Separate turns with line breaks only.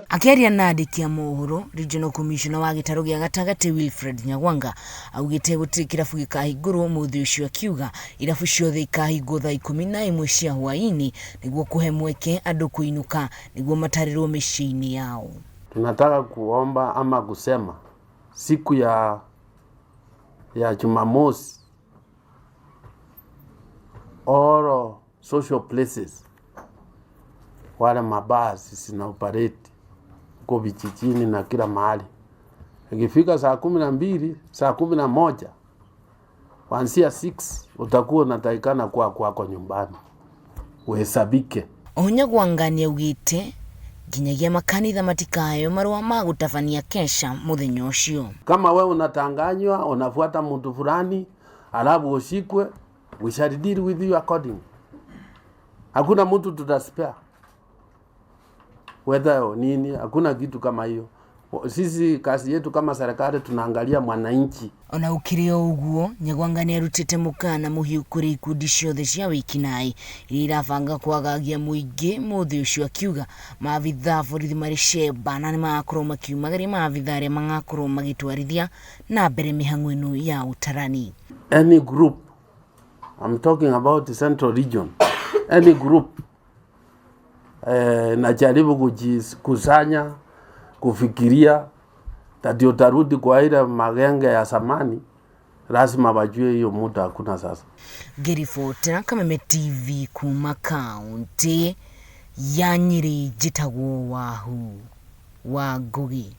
Akiaria na andiki a mohoro, Regional Commissioner wa gitaru gya gatagati Wilfred Nyagwanga augite guti kirabu gikahingurwo mothe ucio akiuga irabu ciothe ikahingwo thaa 11 cia hwaini niguo kuhe mweke andu kuinuka niguo matarirwo micii-ini yao.
Tunataka kuomba ama kusema siku ya Jumamosi all social places wale mabasi sina operate kwa vijijini na kila mahali. Ikifika saa 12, saa 11, kuanzia 6 utakuwa unatakikana kuwa kwako nyumbani. Uhesabike.
Nyagwanga augite nginyagia makanitha matikayo marua ma gutafania kesha muthenya ucio.
Kama wewe unatanganywa unafuata mtu fulani alafu ushikwe, we shall deal with you according. Hakuna mtu tutaspare. Whether nini, hakuna kitu kama hiyo. Sisi kazi yetu kama serikali tunaangalia mwananchi.
Ona ukirio uguo, Nyagwanga arutite mukana muhiu kuri ikundi ciothe cia wikinai irabanga kwagagia muingi mothe ucio akiuga maabitha borithi mari cemba na nimakorwo makiumagaria maabitha aria magakorwo magitwarithia na mbere Mihang'o ino ya utarani.
Any group, I'm talking about the central region, any group najaribu kujikusanya kufikiria tati utarudi kwa ile magenge ya zamani, lazima wajue hiyo muda hakuna sasa.
Gerifota kama TV kuma kaunti ya Nyeri, jitagwo wahu wa Ngugi.